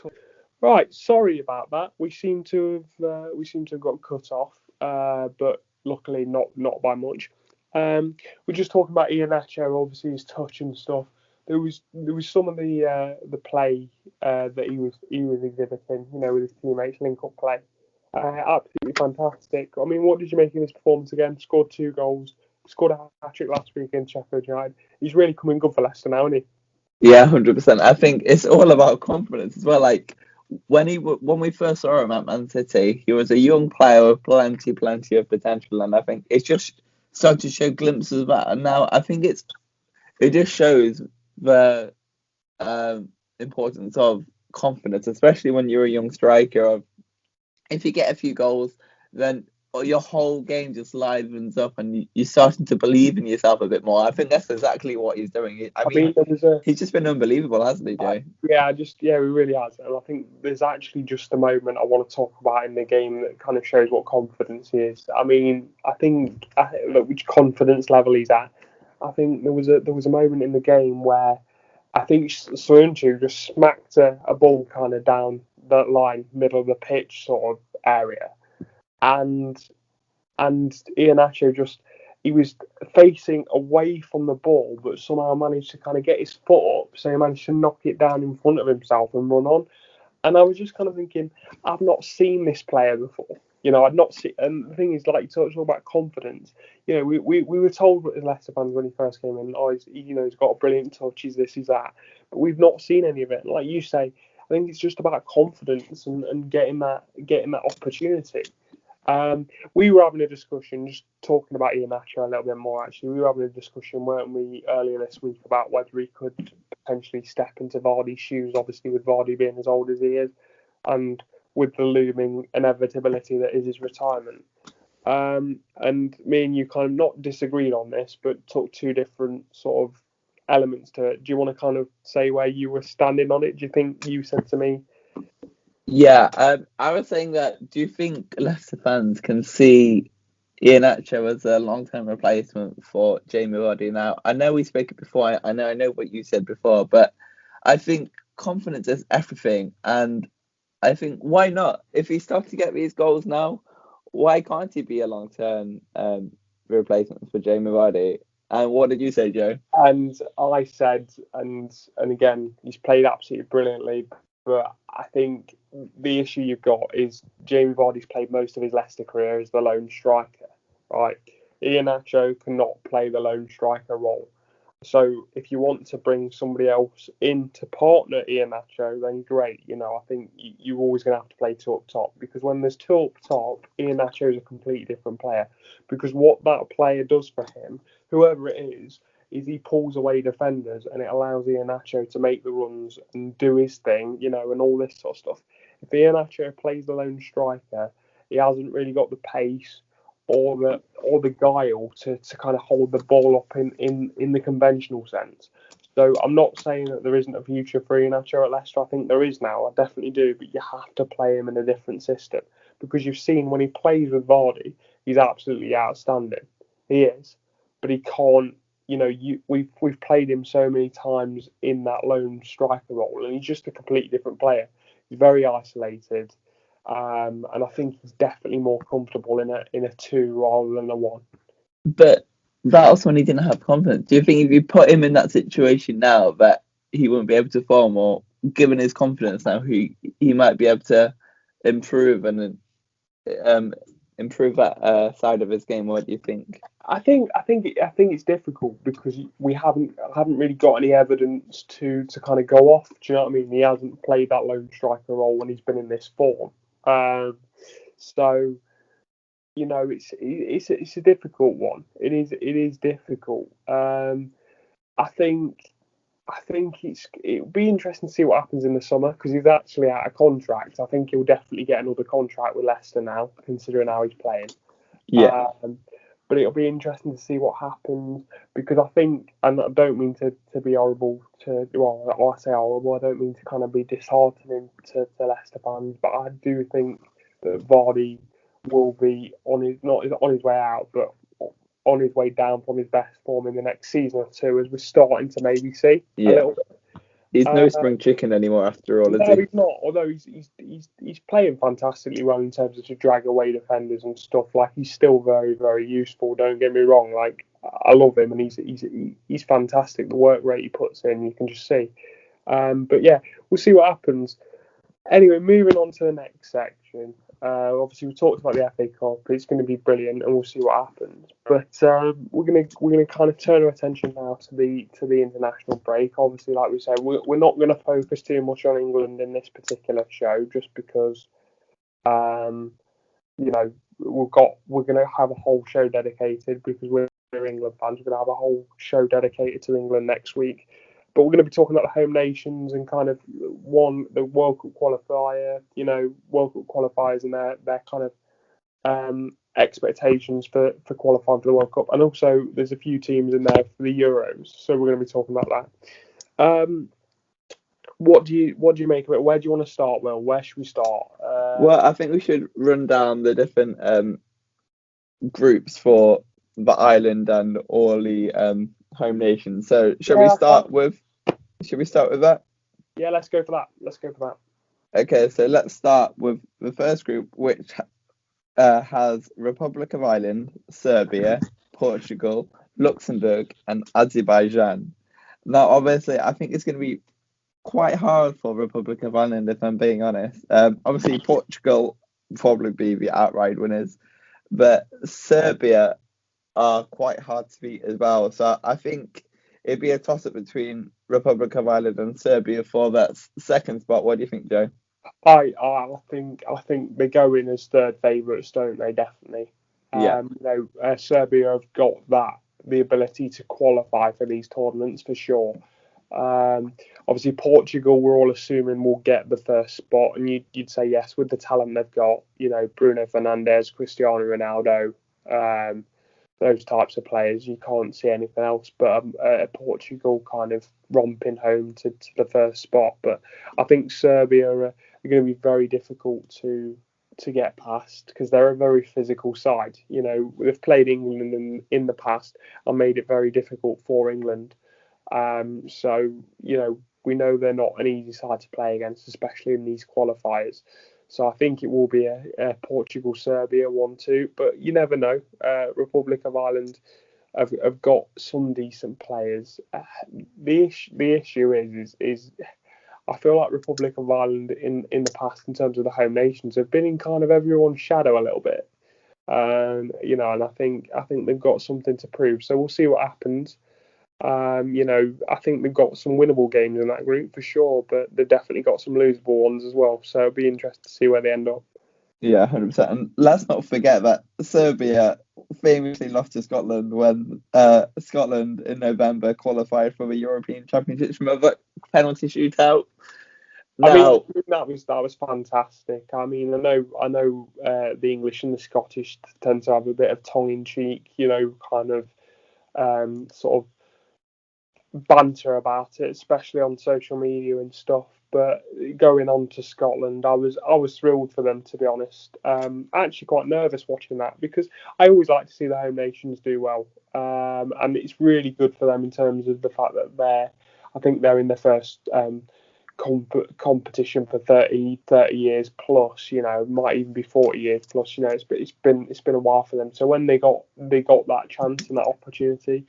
right. Sorry about that. We seem to have got cut off, but luckily not by much. We're just talking about Iheanacho, obviously his touch and stuff. There was some of the play that he was exhibiting, with his teammates, link-up play. Absolutely fantastic. I mean, what did you make of his performance again? Scored 2 goals. Scored a hat-trick last week in Sheffield United. He's really coming good for Leicester now, isn't he? Yeah, 100%. I think it's all about confidence as well. Like, when we first saw him at Man City, he was a young player with plenty of potential, and I think it's just started to show glimpses of that. And now I think it just shows the importance of confidence, especially when you're a young striker. If you get a few goals, then your whole game just livens up and you're starting to believe in yourself a bit more. I think that's exactly what he's doing. I mean he's just been unbelievable, hasn't he, Joe? Yeah, he really has. And I think there's actually just a moment I want to talk about in the game that kind of shows what confidence he is. I mean, look, which confidence level he's at. I think there was a moment in the game where I think Soyuncu just smacked a ball kind of down that line, middle of the pitch sort of area, and Iheanacho he was facing away from the ball, but somehow managed to kind of get his foot up, so he managed to knock it down in front of himself and run on. And I was just kind of thinking, I've not seen this player before. I'd not seen. And the thing is, like you talked about confidence. We were told as Leicester fans when he first came in, he's got a brilliant touch, he's this, he's that. But we've not seen any of it. Like you say, I think it's just about confidence and getting that opportunity. We were having a discussion, just talking about Iheanacho a little bit more. Actually, we were having a discussion, weren't we, earlier this week about whether he could potentially step into Vardy's shoes. Obviously, with Vardy being as old as he is, and with the looming inevitability that is his retirement. And me and you kind of not disagreed on this, but took 2 different sort of elements to it. Do you want to kind of say where you were standing on it? Do you think you said to me? Yeah, I was saying that, do you think Leicester fans can see Iheanacho as a long-term replacement for Jamie Vardy. Now, I know we spoke it before. I know what you said before, but I think confidence is everything, and I think why not? If he's starting to get these goals now, why can't he be a long-term replacement for Jamie Vardy? And what did you say, Joe? And I said, and again, he's played absolutely brilliantly. But I think the issue you've got is Jamie Vardy's played most of his Leicester career as the lone striker, right? Iheanacho cannot play the lone striker role. So if you want to bring somebody else in to partner Iheanacho, then great. I think you're always going to have to play two up top, because when there's two up top, Iheanacho is a completely different player. Because what that player does for him, whoever it is he pulls away defenders, and it allows Iheanacho to make the runs and do his thing, and all this sort of stuff. If Iheanacho plays the lone striker, he hasn't really got the pace or the guile to kind of hold the ball up in the conventional sense. So I'm not saying that there isn't a future for Iheanacho at Leicester. I think there is now. I definitely do. But you have to play him in a different system, because you've seen when he plays with Vardy, he's absolutely outstanding. He is, but he can't. We've played him so many times in that lone striker role, and he's just a completely different player. He's very isolated. And I think he's definitely more comfortable in a two rather than a one. But that was when he didn't have confidence. Do you think if you put him in that situation now, that he wouldn't be able to form, or given his confidence now, he might be able to improve and improve that side of his game? What do you think? I think it's difficult because we haven't really got any evidence to kind of go off. Do you know what I mean? He hasn't played that lone striker role when he's been in this form. So it's a difficult one. It is difficult. I think it'll be interesting to see what happens in the summer, because he's actually out of contract. I think he'll definitely get another contract with Leicester now, considering how he's playing. Yeah. But it'll be interesting to see what happens, because I think, and I don't mean to be horrible I say horrible, I don't mean to kind of be disheartening to Leicester fans, but I do think that Vardy will be not on his way out, but on his way down from his best form in the next season or two, as we're starting to maybe see a little bit. He's no spring chicken anymore after all, is he? No, he's not. Although he's playing fantastically well in terms of to drag away defenders and stuff. Like, he's still very, very useful. Don't get me wrong. Like, I love him, and he's fantastic. The work rate he puts in, you can just see. But yeah, we'll see what happens. Anyway, moving on to the next section. Obviously, we talked about the FA Cup. It's going to be brilliant, and we'll see what happens. But we're gonna kind of turn our attention now to the international break. Obviously, like we said, we're not going to focus too much on England in this particular show, just because we're going to have a whole show dedicated, because we're England fans. We're going to have a whole show dedicated to England next week. But we're going to be talking about the home nations and kind of the World Cup qualifier, World Cup qualifiers and their kind of expectations for qualifying for the World Cup. And also, there's a few teams in there for the Euros, so we're going to be talking about that. What do you make of it? Where do you want to start, Will? Where should we start? Well, I think we should run down the different groups for the island and all the home nations. So, should we start with that? Yeah, let's go for that. Okay, so let's start with the first group, which has Republic of Ireland, Serbia, Portugal, Luxembourg, and Azerbaijan. Now, obviously, I think it's going to be quite hard for Republic of Ireland, if I'm being honest. Obviously, Portugal will probably be the outright winners, but Serbia are quite hard to beat as well. So I think it'd be a toss-up between Republic of Ireland and Serbia for that second spot. What do you think, Joe? I think they go in as third favourites, don't they? Definitely. Yeah. Serbia have got the ability to qualify for these tournaments for sure. Obviously, Portugal, we're all assuming will get the first spot, and you'd say yes with the talent they've got. Bruno Fernandes, Cristiano Ronaldo, those types of players. You can't see anything else but Portugal kind of romping home to the first spot. But I think Serbia are going to be very difficult to to get past because they're a very physical side. You know, they've played England in the past and made it very difficult for England. So, you know, we know they're not an easy side to play against, especially in these qualifiers. So I think it will be a Portugal-Serbia 1-2, but you never know. Republic of Ireland have got some decent players. The issue is I feel like Republic of Ireland in the past, in terms of the home nations, have been in kind of everyone's shadow a little bit. You know, and I think they've got something to prove. So we'll see what happens. You know, I think they've got some winnable games in that group for sure, but they've definitely got some losable ones as well. So it'll be interesting to see where they end up. Yeah, 100%. And let's not forget that Serbia famously lost to Scotland when Scotland in November qualified for the European Championships. Remember, penalty shootout. I mean, that was fantastic. I mean, I know the English and the Scottish tend to have a bit of tongue in cheek, you know, kind of sort of banter about it, especially on social media and stuff. But going on to Scotland, I was thrilled for them, to be honest. Actually quite nervous watching that because I always like to see the home nations do well, and it's really good for them in terms of the fact that I think they're in their first competition for 30 years plus. You know, might even be 40 years plus. You know, it's been a while for them. So when they got that chance and that opportunity,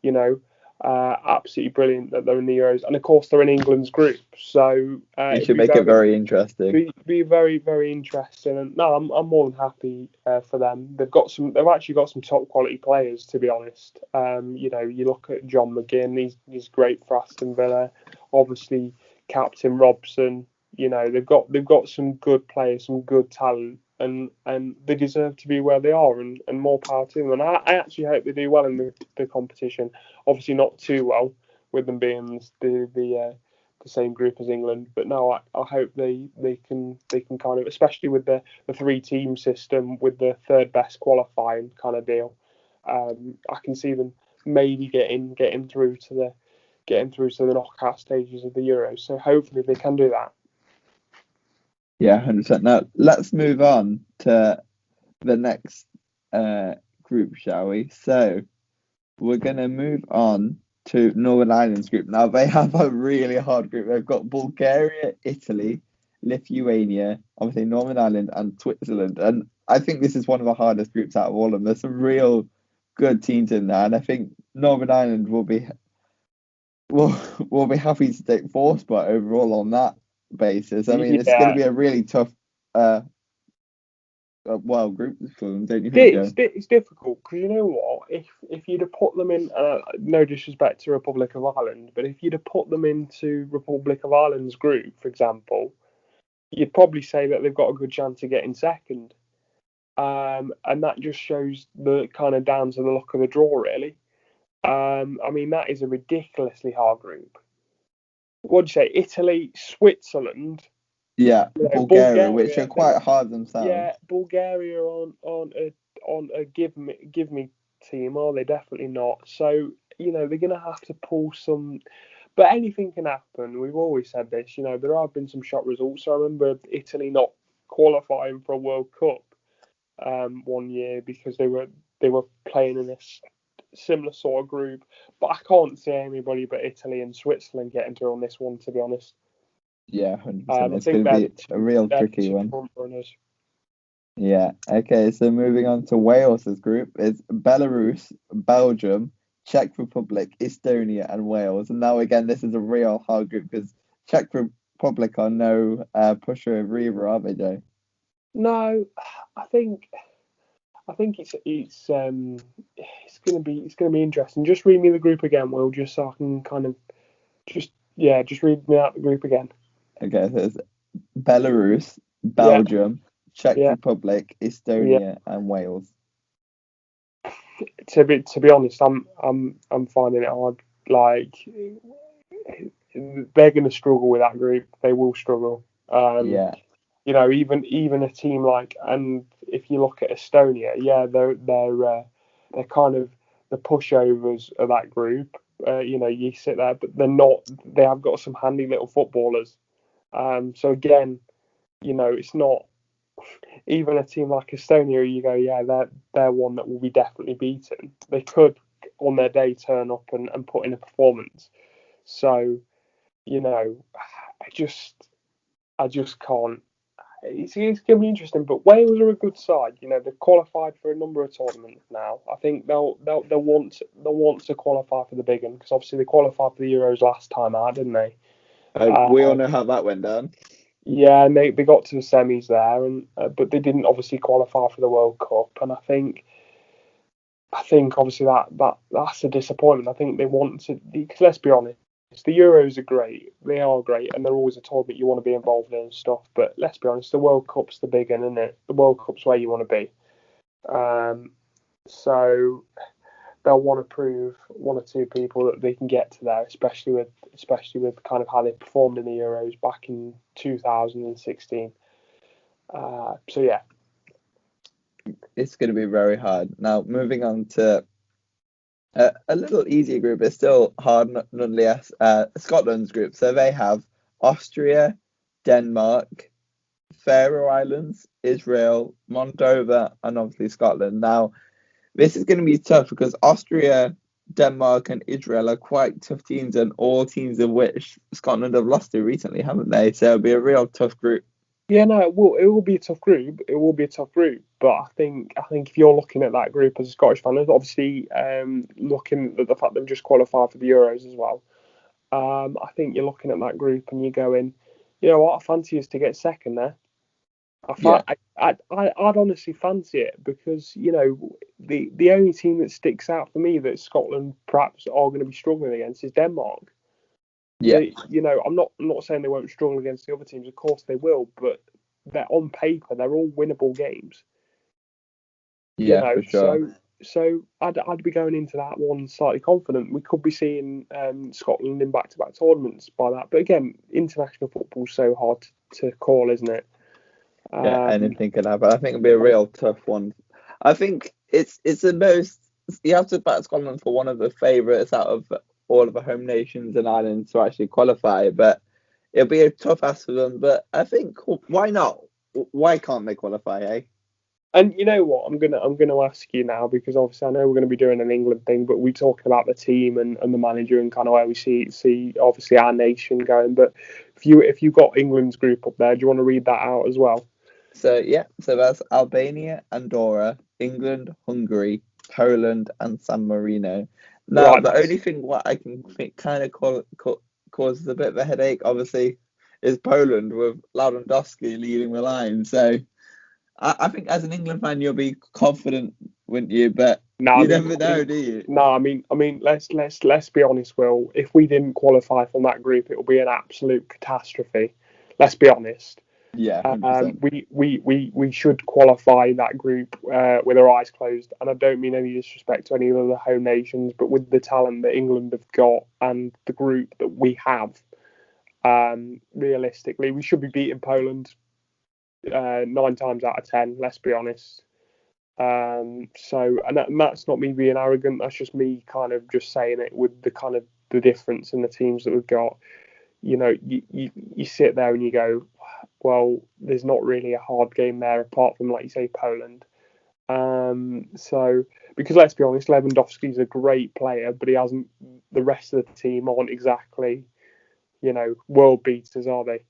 you know. Absolutely brilliant that they're in the Euros, and of course they're in England's group, so it should make it very interesting. Be very, very interesting. And no, I'm more than happy for them. They've actually got some top quality players, to be honest. You know, you look at John McGinn, he's great for Aston Villa. Obviously, Captain Robson. You know, they've got some good players, some good talent. And they deserve to be where they are, and more power to them. And I actually hope they do well in the competition. Obviously not too well, with them being the same group as England. But no, I hope they can kind of, especially with the 3-team system with the third best qualifying kind of deal. I can see them maybe getting through to the knockout stages of the Euros. So hopefully they can do that. Yeah, 100%. Now, let's move on to the next group, shall we? So, we're going to move on to Northern Ireland's group. Now, they have a really hard group. They've got Bulgaria, Italy, Lithuania, obviously Northern Ireland, and Switzerland. And I think this is one of the hardest groups out of all of them. There's some real good teams in there. And I think Northern Ireland will be happy to take fourth spot overall on that basis. I mean, it's going to be a really tough group for them, don't you think? It's difficult because you know what, if you'd have put them in, no disrespect to Republic of Ireland, but if you'd have put them into Republic of Ireland's group, for example, you'd probably say that they've got a good chance of getting second, and that just shows the kind of down to the luck of the draw, really. I mean, that is a ridiculously hard group. What do you say? Italy, Switzerland. Yeah, Bulgaria, which are quite hard themselves. Yeah, Bulgaria on a give me team, are they? Definitely not. So, you know, they're going to have to pull some. But anything can happen. We've always said this. You know, there have been some shock results. I remember Italy not qualifying for a World Cup one year because they were playing in this similar sort of group. But I can't see anybody but Italy and Switzerland getting through on this one, to be honest. Yeah, 100%. It's going to be a real tricky one. Yeah. Okay, so moving on to Wales's group is Belarus, Belgium, Czech Republic, Estonia, and Wales. And now again, this is a real hard group because Czech Republic are no pushover either, are they, Joe? No, I think it's going to be interesting. Just read me the group again, Will, just so I can kind of just read me out the group again. Okay, so it's Belarus, Belgium, Czech Republic, Estonia, and Wales. To be honest, I'm finding it hard. Like, they're going to struggle with that group. They will struggle. You know, even a team like, and if you look at Estonia, they're kind of the pushovers of that group. You know, you sit there, but they're not. They have got some handy little footballers. So again, you know, it's not even a team like Estonia, you go, yeah, they're one that will be definitely beaten. They could, on their day, turn up and put in a performance. So, I just can't. It's going to be interesting, but Wales are a good side. They've qualified for a number of tournaments now. I think they'll want to qualify for the big one, because obviously they qualified for the Euros last time out, didn't they? We all know how that went down. Yeah, and they got to the semis there, and but they didn't obviously qualify for the World Cup. And I think obviously that's a disappointment. I think they want to, because let's be honest, the Euros are great. They are great, and they're always a tournament you want to be involved in and stuff. But let's be honest, the World Cup's the big one, isn't it? The World Cup's where you want to be. So they'll want to prove one or two people that they can get to there, especially with kind of how they performed in the Euros back in 2016. So yeah, it's going to be very hard. Now, moving on to a little easier group. It's still hard nonetheless. Scotland's group. So they have Austria, Denmark, Faroe Islands, Israel, Moldova, and obviously Scotland. Now, this is going to be tough because Austria, Denmark, and Israel are quite tough teams, and all teams of which Scotland have lost to recently, haven't they? So it'll be a real tough group. Yeah, no, it will be a tough group. It will be a tough group, but I think if you're looking at that group as a Scottish fan, obviously looking at the fact they've just qualified for the Euros as well, I think you're looking at that group and you're going, you know what, I fancy us to get second there. I'd honestly fancy it, because the only team that sticks out for me that Scotland perhaps are going to be struggling against is Denmark. Yeah. I'm not saying they won't struggle against the other teams. Of course they will, but they're on paper, they're all winnable games. Yeah, for sure. So I'd be going into that one slightly confident. We could be seeing Scotland in back-to-back tournaments by that. But again, international football's so hard to call, isn't it? Yeah, anything can happen. I think it'll be a real tough one. I think it's the most. You have to back Scotland for one of the favourites out of all of the home nations and islands to actually qualify, but it'll be a tough ask for them. But I think, why not? Why can't they qualify? And you know what? I'm gonna ask you now, because obviously I know we're going to be doing an England thing, but we're talking about the team and the manager and kind of where we see obviously our nation going. But if you got England's group up there, do you want to read that out as well? So that's Albania, Andorra, England, Hungary, Poland, and San Marino. Now, the only thing what I can think kind of causes a bit of a headache, obviously, is Poland with Lewandowski leading the line. So I think as an England fan, you'll be confident, wouldn't you? But you never know, do you? No, I mean, let's be honest, Will. If we didn't qualify from that group, it would be an absolute catastrophe. Let's be honest. Yeah, 100%. We should qualify that group with our eyes closed, and I don't mean any disrespect to any of the home nations, but with the talent that England have got and the group that we have, realistically, we should be beating Poland 9 times out of 10. Let's be honest. And that's not me being arrogant. That's just me kind of just saying it with the kind of the difference in the teams that we've got. You sit there and you go, well, there's not really a hard game there apart from, like you say, Poland. So because let's be honest, Lewandowski's a great player, but he hasn't. The rest of the team aren't exactly, world beaters, are they?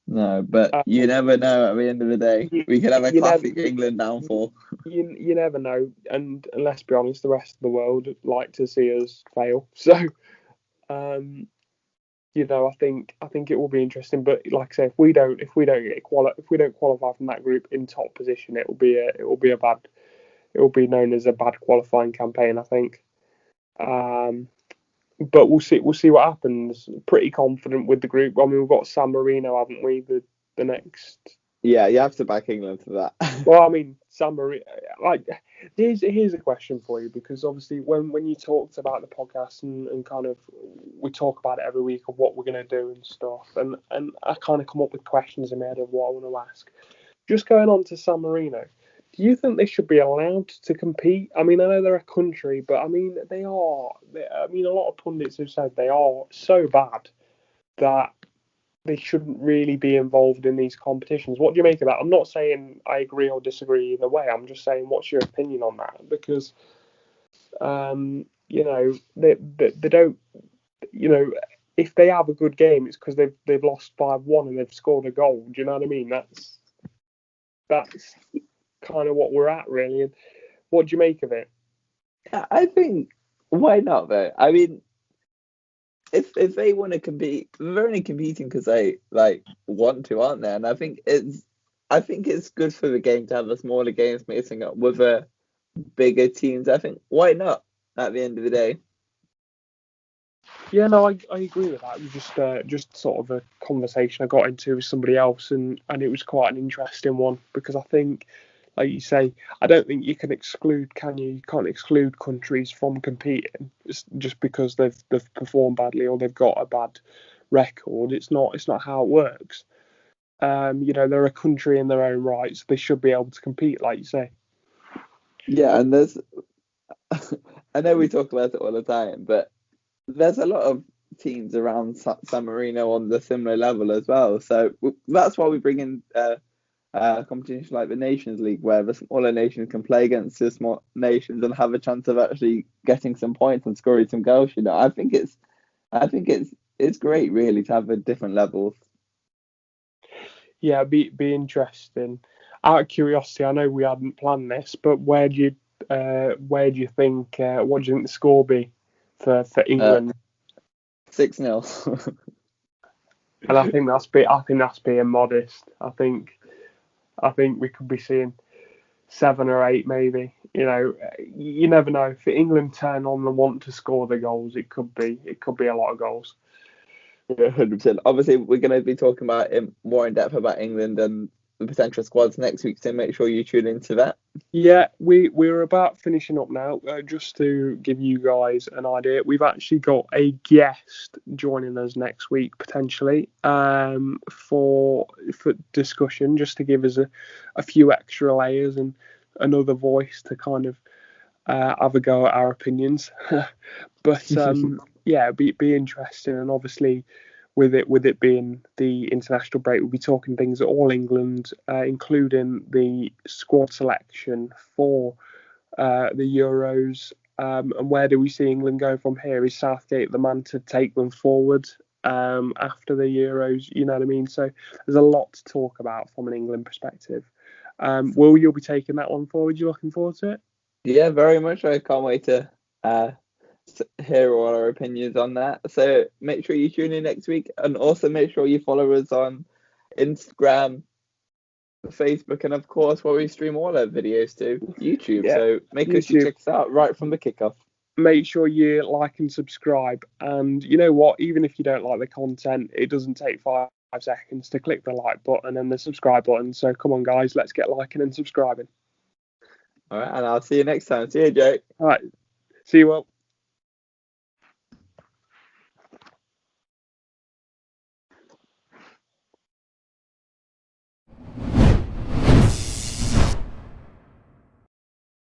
No, but you never know. At the end of the day, we could have a classic England downfall. You never know, and let's be honest, the rest of the world like to see us fail. So, I think it will be interesting. But like I say, if we don't qualify from that group in top position, it will be known as a bad qualifying campaign, I think. But we'll see what happens. Pretty confident with the group. I mean, we've got San Marino, haven't we? The next. Yeah, you have to back England for that. Well, I mean, San Marino. Here's a question for you, because obviously when you talked about the podcast and kind of we talk about it every week of what we're going to do and stuff, and I kind of come up with questions in my head of what I want to ask. Just going on to San Marino. Do you think they should be allowed to compete? I mean, I know they're a country, but I mean, they are. I mean, a lot of pundits have said they are so bad that they shouldn't really be involved in these competitions. What do you make of that? I'm not saying I agree or disagree either way. I'm just saying, what's your opinion on that? Because they don't, if they have a good game, it's because they've lost 5-1 and they've scored a goal. Do you know what I mean? That's kind of what we're at, really. And what do you make of it? I think, why not though? I mean, if they want to compete, they're only competing because they want to, aren't they? And I think it's good for the game to have the smaller games mixing up with bigger teams. I think, why not? At the end of the day. Yeah, no, I agree with that. It was just sort of a conversation I got into with somebody else, and it was quite an interesting one because I think, like you say, I don't think you can exclude, can you? You can't exclude countries from competing just because they've performed badly or they've got a bad record. It's not how it works. They're a country in their own right, so they should be able to compete, like you say. Yeah, and there's, I know we talk about it all the time, but there's a lot of teams around San Marino on the similar level as well. So that's why we bring in competitions like the Nations League, where the smaller nations can play against the small nations and have a chance of actually getting some points and scoring some goals. I think it's great, really, to have the different levels. Yeah, be interesting. Out of curiosity, I know we hadn't planned this, but where do you think what do you think the score be for England? 6-0. And I think that's being modest. I think we could be seeing 7 or 8 maybe. You never know. If England turn on and want to score the goals, it could be a lot of goals. Yeah, 100%. Obviously, we're going to be talking about more in depth about England and the potential squads next week, so make sure you tune into that. Yeah, we're about finishing up now. Just to give you guys an idea, we've actually got a guest joining us next week potentially for discussion, just to give us a few extra layers and another voice to kind of have a go at our opinions. But yeah, be interesting, and obviously with it being the international break, we'll be talking things at All England, including the squad selection for the Euros, and where do we see England go from here? Is Southgate the man to take them forward after the Euros? You know what I mean? So there's a lot to talk about from an England perspective. Will you be taking that one forward? You looking forward to it? Yeah, very much. I can't wait to hear all our opinions on that. So make sure you tune in next week, and also make sure you follow us on Instagram, Facebook, and of course where we stream all our videos to YouTube. Yeah, so make sure you check us out right from the kickoff. Make sure you like and subscribe, and you know what, even if you don't like the content, it doesn't take 5 seconds to click the like button and the subscribe button. So come on guys, let's get liking and subscribing. All right, and I'll see you next time. See you, Jake. All right, see you all.